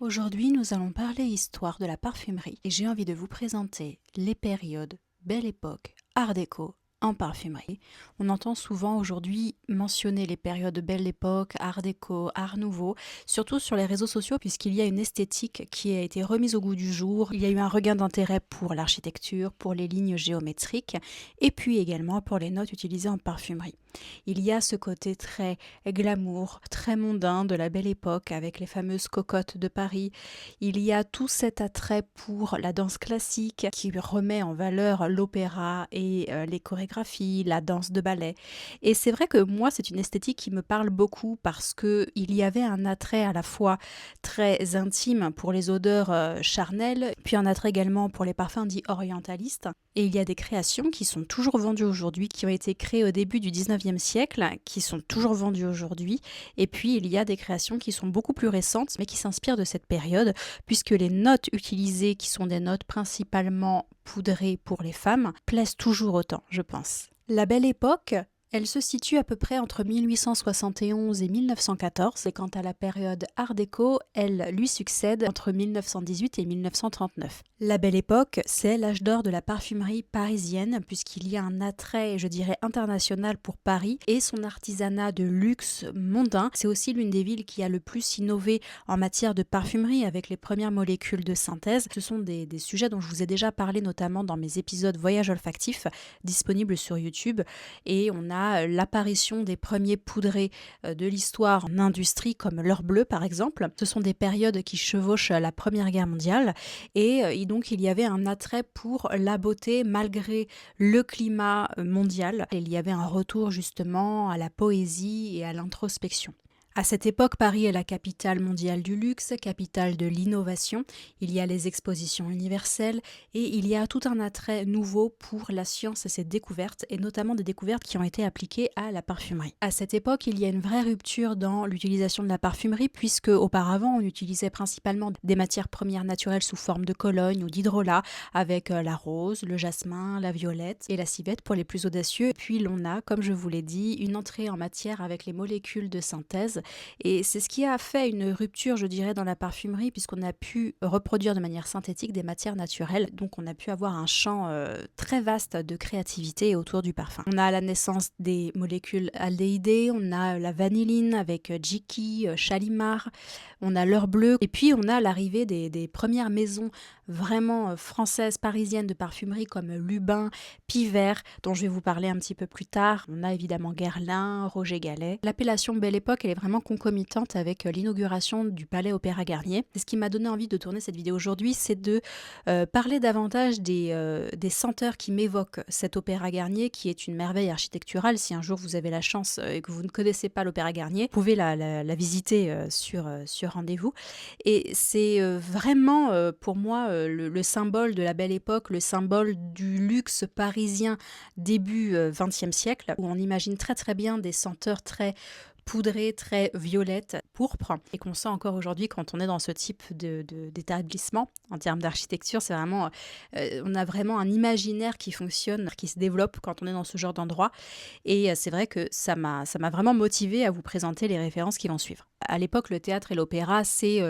Aujourd'hui, nous allons parler histoire de la parfumerie et j'ai envie de vous présenter les périodes Belle Époque, Art déco en parfumerie. On entend souvent aujourd'hui mentionner les périodes Belle Époque, Art déco, Art nouveau, surtout sur les réseaux sociaux puisqu'il y a une esthétique qui a été remise au goût du jour. Il y a eu un regain d'intérêt pour l'architecture, pour les lignes géométriques et puis également pour les notes utilisées en parfumerie. Il y a ce côté très glamour, très mondain de la Belle Époque avec les fameuses cocottes de Paris. Il y a tout cet attrait pour la danse classique qui remet en valeur l'opéra et les chorégraphies, la danse de ballet. Et c'est vrai que moi, c'est une esthétique qui me parle beaucoup parce que il y avait un attrait à la fois très intime pour les odeurs charnelles, puis un attrait également pour les parfums dits orientalistes. Et il y a des créations qui sont toujours vendues aujourd'hui, qui ont été créées au début du 19e siècle, qui sont toujours vendues aujourd'hui. Et puis il y a des créations qui sont beaucoup plus récentes, mais qui s'inspirent de cette période, puisque les notes utilisées, qui sont des notes principalement poudrées pour les femmes, plaisent toujours autant, je pense. La Belle Époque, elle se situe à peu près entre 1871 et 1914, et quant à la période Art déco, elle lui succède entre 1918 et 1939. La Belle Époque, c'est l'âge d'or de la parfumerie parisienne, puisqu'il y a un attrait, je dirais, international pour Paris et son artisanat de luxe mondain. C'est aussi l'une des villes qui a le plus innové en matière de parfumerie avec les premières molécules de synthèse. Ce sont des sujets dont je vous ai déjà parlé, notamment dans mes épisodes Voyage olfactif, disponibles sur YouTube, et on a l'apparition des premiers poudrés de l'histoire en industrie, comme l'or bleu par exemple. Ce sont des périodes qui chevauchent la Première Guerre mondiale et donc il y avait un attrait pour la beauté malgré le climat mondial. Il y avait un retour justement à la poésie et à l'introspection. À cette époque, Paris est la capitale mondiale du luxe, capitale de l'innovation. Il y a les expositions universelles et il y a tout un attrait nouveau pour la science et ses découvertes, et notamment des découvertes qui ont été appliquées à la parfumerie. À cette époque, il y a une vraie rupture dans l'utilisation de la parfumerie, puisque auparavant, on utilisait principalement des matières premières naturelles sous forme de cologne ou d'hydrolat, avec la rose, le jasmin, la violette et la civette pour les plus audacieux. Puis l'on a, comme je vous l'ai dit, une entrée en matière avec les molécules de synthèse. Et c'est ce qui a fait une rupture, je dirais, dans la parfumerie, puisqu'on a pu reproduire de manière synthétique des matières naturelles. Donc on a pu avoir un champ très vaste de créativité autour du parfum. On a la naissance des molécules aldéhydées, on a la vanilline avec Jiki, Chalimar, on a l'heure bleue, et puis on a l'arrivée des premières maisons vraiment françaises, parisiennes de parfumerie comme Lubin, Pivert, dont je vais vous parler un petit peu plus tard. On a évidemment Guerlain, Roger Gallet. L'appellation Belle Époque, elle est vraiment concomitante avec l'inauguration du Palais Opéra Garnier. Et ce qui m'a donné envie de tourner cette vidéo aujourd'hui, c'est de parler davantage des senteurs qui m'évoquent cet Opéra Garnier, qui est une merveille architecturale. Si un jour vous avez la chance et que vous ne connaissez pas l'Opéra Garnier, vous pouvez la visiter sur rendez-vous. Et c'est vraiment pour moi le symbole de la Belle Époque, le symbole du luxe parisien début XXe siècle, où on imagine très très bien des senteurs très poudrée, très violette, pourpre, et qu'on sent encore aujourd'hui quand on est dans ce type d'établissement. En termes d'architecture, c'est vraiment, on a vraiment un imaginaire qui fonctionne, qui se développe quand on est dans ce genre d'endroit. Et c'est vrai que ça m'a vraiment motivée à vous présenter les références qui vont suivre. À l'époque, le théâtre et l'opéra, c'est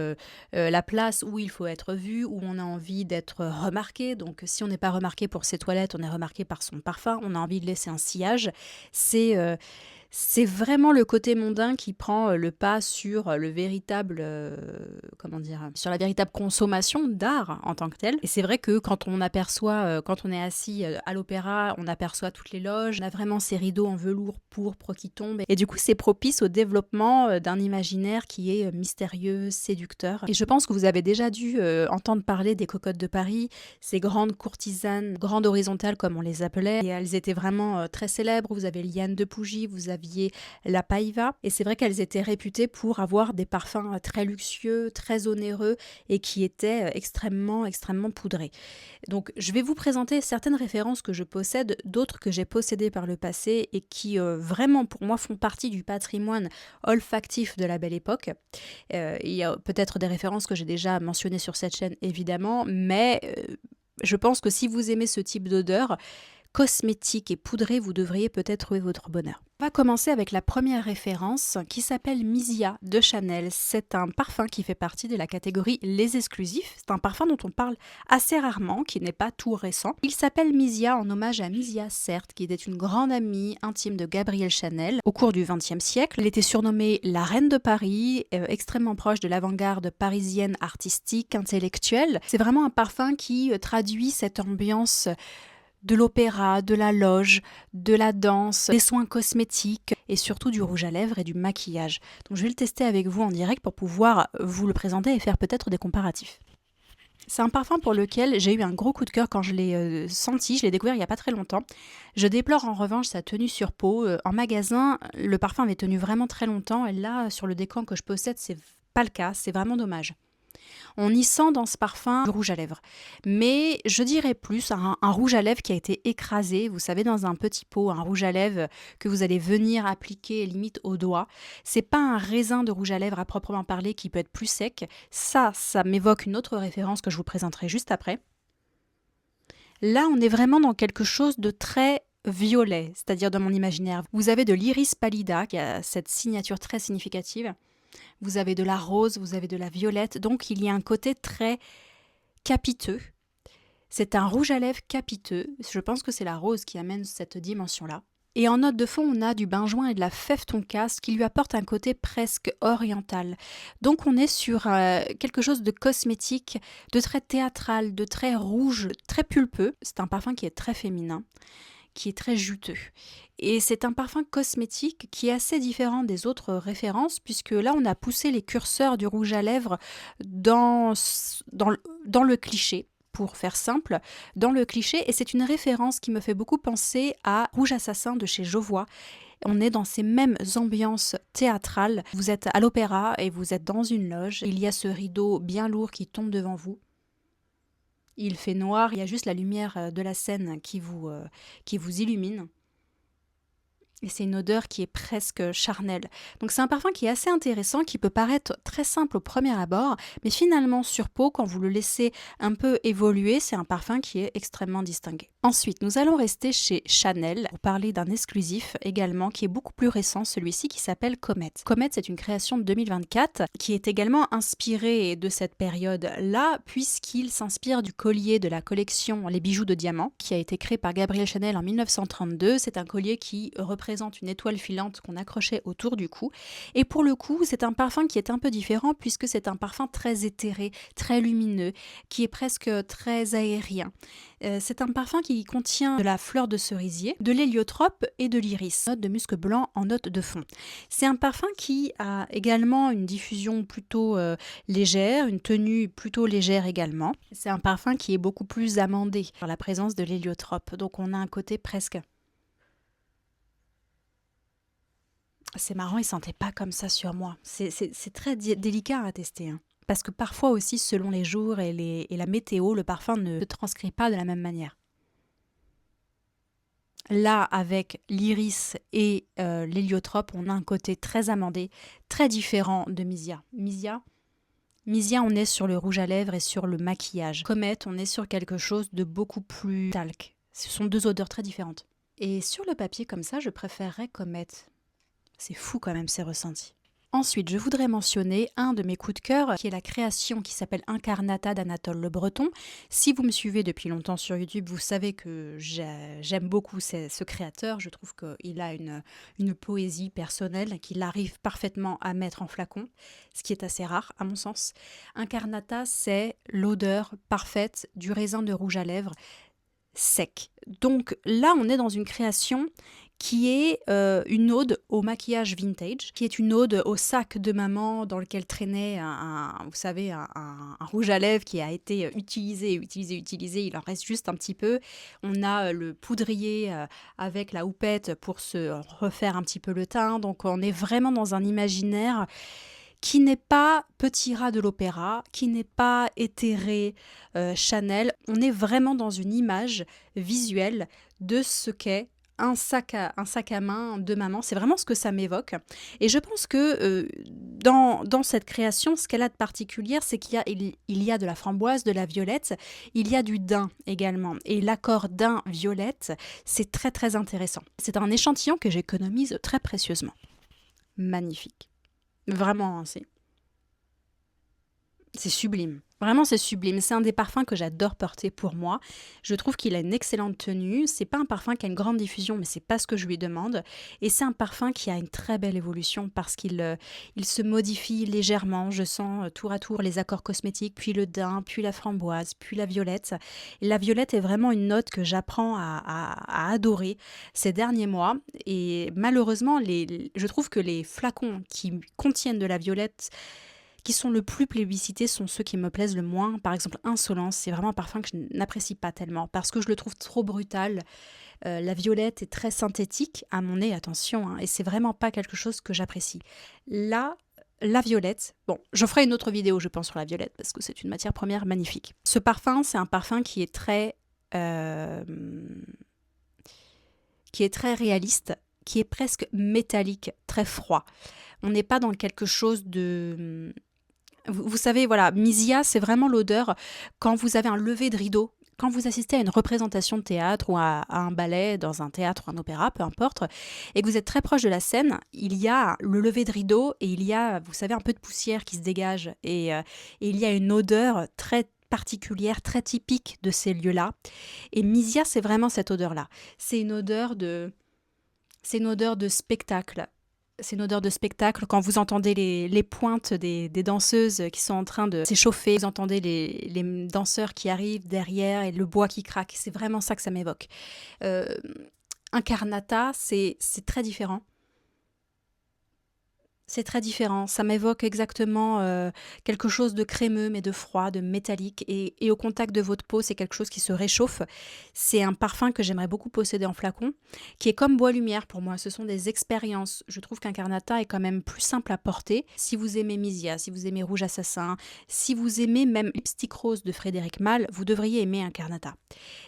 la place où il faut être vu, où on a envie d'être remarqué. Donc si on n'est pas remarqué pour ses toilettes, on est remarqué par son parfum, on a envie de laisser un sillage. C'est vraiment le côté mondain qui prend le pas sur le véritable, comment dire, sur la véritable consommation d'art en tant que tel. Et c'est vrai que quand on aperçoit, quand on est assis à l'opéra, on aperçoit toutes les loges, on a vraiment ces rideaux en velours pourpre qui tombent. Et du coup, c'est propice au développement d'un imaginaire qui est mystérieux, séducteur. Et je pense que vous avez déjà dû entendre parler des cocottes de Paris, ces grandes courtisanes, grandes horizontales comme on les appelait. Et elles étaient vraiment très célèbres. Vous avez Liane de Pougy, vous aviez la Paiva, et c'est vrai qu'elles étaient réputées pour avoir des parfums très luxueux, très onéreux et qui étaient extrêmement poudrés. Donc je vais vous présenter certaines références que je possède, d'autres que j'ai possédées par le passé et qui vraiment pour moi font partie du patrimoine olfactif de la Belle Époque. Il y a peut-être des références que j'ai déjà mentionnées sur cette chaîne évidemment, mais je pense que si vous aimez ce type d'odeur, cosmétique et poudré, vous devriez peut-être trouver votre bonheur. On va commencer avec la première référence qui s'appelle Misia de Chanel. C'est un parfum qui fait partie de la catégorie Les Exclusifs. C'est un parfum dont on parle assez rarement, qui n'est pas tout récent. Il s'appelle Misia en hommage à Misia Certes, qui était une grande amie intime de Gabrielle Chanel au cours du XXe siècle. Elle était surnommée la Reine de Paris, extrêmement proche de l'avant-garde parisienne artistique, intellectuelle. C'est vraiment un parfum qui traduit cette ambiance de l'opéra, de la loge, de la danse, des soins cosmétiques et surtout du rouge à lèvres et du maquillage. Donc je vais le tester avec vous en direct pour pouvoir vous le présenter et faire peut-être des comparatifs. C'est un parfum pour lequel j'ai eu un gros coup de cœur quand je l'ai senti, je l'ai découvert il n'y a pas très longtemps. Je déplore en revanche sa tenue sur peau. En magasin, le parfum avait tenu vraiment très longtemps et là, sur le décan que je possède, c'est pas le cas, c'est vraiment dommage. On y sent dans ce parfum du rouge à lèvres. Mais je dirais plus un rouge à lèvres qui a été écrasé, vous savez, dans un petit pot, un rouge à lèvres que vous allez venir appliquer limite au doigt. C'est pas un raisin de rouge à lèvres à proprement parler qui peut être plus sec. Ça m'évoque une autre référence que je vous présenterai juste après. Là, on est vraiment dans quelque chose de très violet, c'est-à-dire dans mon imaginaire. Vous avez de l'iris pallida, qui a cette signature très significative. Vous avez de la rose, vous avez de la violette, donc il y a un côté très capiteux. C'est un rouge à lèvres capiteux, je pense que c'est la rose qui amène cette dimension-là. Et en note de fond, on a du benjoin et de la fève tonka, qui lui apporte un côté presque oriental. Donc on est sur quelque chose de cosmétique, de très théâtral, de très rouge, très pulpeux. C'est un parfum qui est très féminin, qui est très juteux. Et c'est un parfum cosmétique qui est assez différent des autres références, puisque là, on a poussé les curseurs du rouge à lèvres dans le cliché, pour faire simple, dans le cliché. Et c'est une référence qui me fait beaucoup penser à Rouge Assassin de chez Jovois. On est dans ces mêmes ambiances théâtrales. Vous êtes à l'opéra et vous êtes dans une loge. Il y a ce rideau bien lourd qui tombe devant vous. Il fait noir, il y a juste la lumière de la scène qui vous illumine. Et c'est une odeur qui est presque charnelle. Donc c'est un parfum qui est assez intéressant, qui peut paraître très simple au premier abord, mais finalement sur peau, quand vous le laissez un peu évoluer, c'est un parfum qui est extrêmement distingué. Ensuite, nous allons rester chez Chanel pour parler d'un exclusif également qui est beaucoup plus récent, celui-ci qui s'appelle Comet. Comet, c'est une création de 2024 qui est également inspirée de cette période-là, puisqu'il s'inspire du collier de la collection Les Bijoux de Diamant, qui a été créé par Gabrielle Chanel en 1932. C'est un collier qui représente une étoile filante qu'on accrochait autour du cou. Et pour le coup, c'est un parfum qui est un peu différent puisque c'est un parfum très éthéré, très lumineux, qui est presque très aérien. C'est un parfum qui contient de la fleur de cerisier, de l'héliotrope et de l'iris, note de musc blanc en note de fond. C'est un parfum qui a également une diffusion plutôt légère, une tenue plutôt légère également. C'est un parfum qui est beaucoup plus amandé par la présence de l'héliotrope. Donc on a un côté presque... C'est marrant, il ne sentait pas comme ça sur moi. C'est très délicat à tester. Hein. Parce que parfois aussi, selon les jours et la météo, le parfum ne se transcrit pas de la même manière. Là, avec l'iris et l'héliotrope, on a un côté très amandé, très différent de Misia. Misia, on est sur le rouge à lèvres et sur le maquillage. Comet, on est sur quelque chose de beaucoup plus talc. Ce sont deux odeurs très différentes. Et sur le papier comme ça, je préférerais Comet. C'est fou quand même ces ressentis. Ensuite, je voudrais mentionner un de mes coups de cœur, qui est la création qui s'appelle Incarnata d'Anatole Le Breton. Si vous me suivez depuis longtemps sur YouTube, vous savez que j'aime beaucoup ce créateur. Je trouve qu'il a une poésie personnelle qu'il arrive parfaitement à mettre en flacon, ce qui est assez rare à mon sens. Incarnata, c'est l'odeur parfaite du raisin de rouge à lèvres sec. Donc là, on est dans une création qui est une ode au maquillage vintage, qui est une ode au sac de maman dans lequel traînait vous savez, un rouge à lèvres qui a été utilisé, il en reste juste un petit peu. On a le poudrier avec la houppette pour se refaire un petit peu le teint, donc on est vraiment dans un imaginaire qui n'est pas Petit rat de l'opéra, qui n'est pas éthéré Chanel. On est vraiment dans une image visuelle de ce qu'est un sac à main de maman, c'est vraiment ce que ça m'évoque. Et je pense que dans cette création, ce qu'elle a de particulier, c'est il y a de la framboise, de la violette, il y a du daim également. Et l'accord daim-violette, c'est très très intéressant. C'est un échantillon que j'économise très précieusement. Magnifique. Vraiment, hein, c'est sublime. Vraiment, c'est sublime. C'est un des parfums que j'adore porter pour moi. Je trouve qu'il a une excellente tenue. C'est pas un parfum qui a une grande diffusion, mais c'est pas ce que je lui demande. Et c'est un parfum qui a une très belle évolution parce qu'il se modifie légèrement. Je sens tour à tour les accords cosmétiques, puis le daim, puis la framboise, puis la violette. Et la violette est vraiment une note que j'apprends à adorer ces derniers mois. Et malheureusement, je trouve que les flacons qui contiennent de la violette qui sont le plus plébiscités sont ceux qui me plaisent le moins. Par exemple, Insolence, c'est vraiment un parfum que je n'apprécie pas tellement parce que je le trouve trop brutal. La violette est très synthétique à mon nez, attention, hein, et c'est vraiment pas quelque chose que j'apprécie. Là, la violette, bon, je ferai une autre vidéo, je pense, sur la violette parce que c'est une matière première magnifique. Ce parfum, c'est un parfum euh, qui est très réaliste, qui est presque métallique, très froid. On n'est pas dans quelque chose de... Vous savez, voilà, Misia, c'est vraiment l'odeur quand vous avez un lever de rideau, quand vous assistez à une représentation de théâtre ou à un ballet dans un théâtre ou un opéra, peu importe, et que vous êtes très proche de la scène, il y a le lever de rideau et il y a, vous savez, un peu de poussière qui se dégage et il y a une odeur très particulière, très typique de ces lieux-là. Et Misia, c'est vraiment cette odeur-là. C'est une odeur de spectacle. C'est une odeur de spectacle quand vous entendez les pointes des danseuses qui sont en train de s'échauffer, vous entendez les danseurs qui arrivent derrière et le bois qui craque. C'est vraiment ça que ça m'évoque. Incarnata, c'est très différent. C'est très différent. Ça m'évoque exactement quelque chose de crémeux, mais de froid, de métallique. Et au contact de votre peau, c'est quelque chose qui se réchauffe. C'est un parfum que j'aimerais beaucoup posséder en flacon, qui est comme Bois Lumière pour moi. Ce sont des expériences. Je trouve qu'Incarnata est quand même plus simple à porter. Si vous aimez Misia, si vous aimez Rouge Assassin, si vous aimez même Lipstick Rose de Frédéric Malle, vous devriez aimer Incarnata.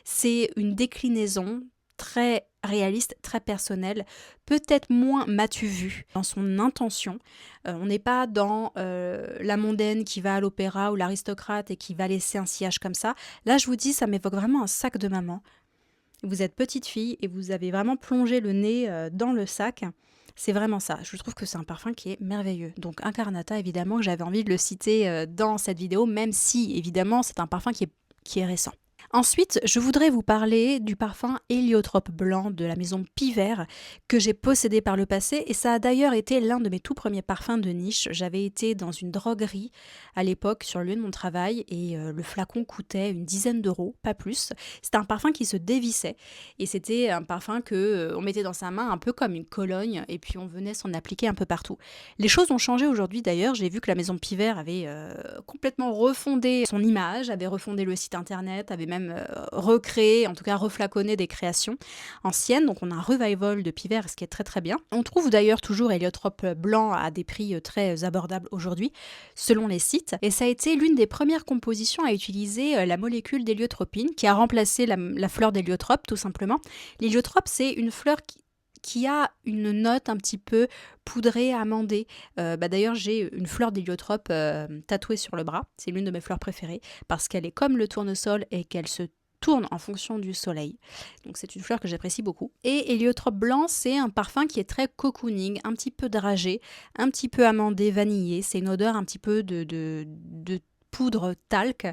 C'est une déclinaison très réaliste, très personnel, peut-être moins m'as-tu vu dans son intention. On n'est pas dans la mondaine qui va à l'opéra ou l'aristocrate et qui va laisser un sillage comme ça. Là, je vous dis, ça m'évoque vraiment un sac de maman. Vous êtes petite fille et vous avez vraiment plongé le nez dans le sac. C'est vraiment ça. Je trouve que c'est un parfum qui est merveilleux. Donc Incarnata, évidemment, j'avais envie de le citer dans cette vidéo, même si, évidemment, c'est un parfum qui est récent. Ensuite, je voudrais vous parler du parfum Héliotrope blanc de la maison Pivert que j'ai possédé par le passé et ça a d'ailleurs été l'un de mes tout premiers parfums de niche. J'avais été dans une droguerie à l'époque sur le lieu de mon travail et le flacon coûtait une dizaine d'euros, pas plus. C'était un parfum qui se dévissait et c'était un parfum que on mettait dans sa main un peu comme une Cologne et puis on venait s'en appliquer un peu partout. Les choses ont changé aujourd'hui d'ailleurs. J'ai vu que la maison Pivert avait complètement refondé son image, avait refondé le site internet, avait même recréé, en tout cas reflaconné des créations anciennes. Donc on a un revival de Pivert, ce qui est très très bien. On trouve d'ailleurs toujours Héliotrope blanc à des prix très abordables aujourd'hui, selon les sites. Et ça a été l'une des premières compositions à utiliser la molécule d'héliotropine, qui a remplacé la fleur d'héliotrope, tout simplement. L'héliotrope, c'est une fleur qui a une note un petit peu poudrée, amandée. D'ailleurs, j'ai une fleur d'héliotrope tatouée sur le bras. C'est l'une de mes fleurs préférées parce qu'elle est comme le tournesol et qu'elle se tourne en fonction du soleil. Donc c'est une fleur que j'apprécie beaucoup. Et héliotrope blanc, c'est un parfum qui est très cocooning, un petit peu dragé, un petit peu amandé, vanillé. C'est une odeur un petit peu de poudre talc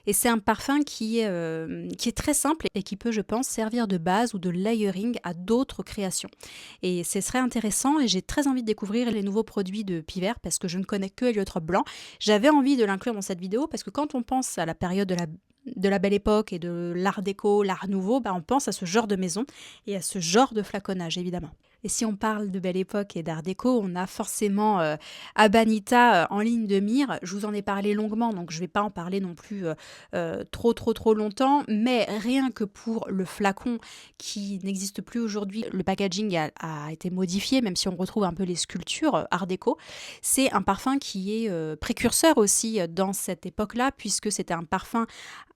et c'est un parfum qui est très simple et qui peut, je pense, servir de base ou de layering à d'autres créations. Et ce serait intéressant et j'ai très envie de découvrir les nouveaux produits de Pivert parce que je ne connais que Héliotrope blanc. J'avais envie de l'inclure dans cette vidéo parce que quand on pense à la période de la Belle Époque et de l'art déco, l'art nouveau, on pense à ce genre de maison et à ce genre de flaconnage, évidemment. Et si on parle de Belle Époque et d'art déco, on a forcément Abanita en ligne de mire. Je vous en ai parlé longuement, donc je ne vais pas en parler non plus trop longtemps. Mais rien que pour le flacon qui n'existe plus aujourd'hui, le packaging a été modifié, même si on retrouve un peu les sculptures art déco. C'est un parfum qui est précurseur aussi dans cette époque-là, puisque c'était un parfum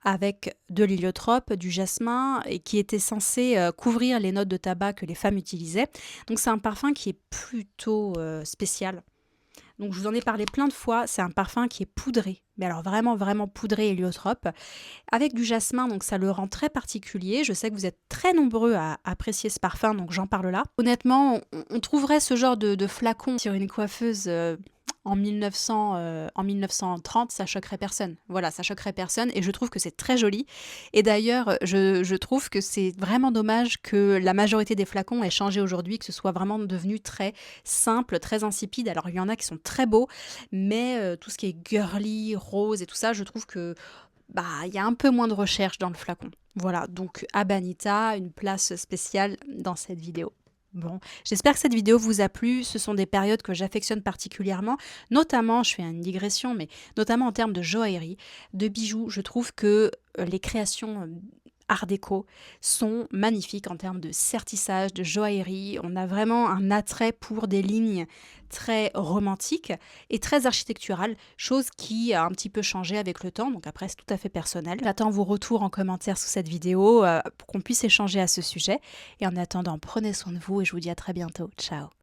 avec de l'héliotrope, du jasmin, et qui était censé couvrir les notes de tabac que les femmes utilisaient. Donc c'est un parfum qui est plutôt spécial. Donc je vous en ai parlé plein de fois, c'est un parfum qui est poudré, mais alors vraiment poudré héliotrope, avec du jasmin, donc ça le rend très particulier. Je sais que vous êtes très nombreux à apprécier ce parfum, donc j'en parle là. Honnêtement, on trouverait ce genre de flacon sur une coiffeuse en 1930, ça choquerait personne. Voilà, ça choquerait personne et je trouve que c'est très joli. Et d'ailleurs, je trouve que c'est vraiment dommage que la majorité des flacons aient changé aujourd'hui, que ce soit vraiment devenu très simple, très insipide. Alors, il y en a qui sont très beaux, mais tout ce qui est girly, rose et tout ça, je trouve que il y a un peu moins de recherche dans le flacon. Voilà, donc Abanita, une place spéciale dans cette vidéo. Bon, j'espère que cette vidéo vous a plu. Ce sont des périodes que j'affectionne particulièrement, notamment, je fais une digression, mais notamment en termes de joaillerie, de bijoux. Je trouve que les créations art déco sont magnifiques en termes de sertissage, de joaillerie. On a vraiment un attrait pour des lignes très romantiques et très architecturales, chose qui a un petit peu changé avec le temps, donc après c'est tout à fait personnel. J'attends vos retours en commentaire sous cette vidéo pour qu'on puisse échanger à ce sujet. Et en attendant, prenez soin de vous et je vous dis à très bientôt. Ciao!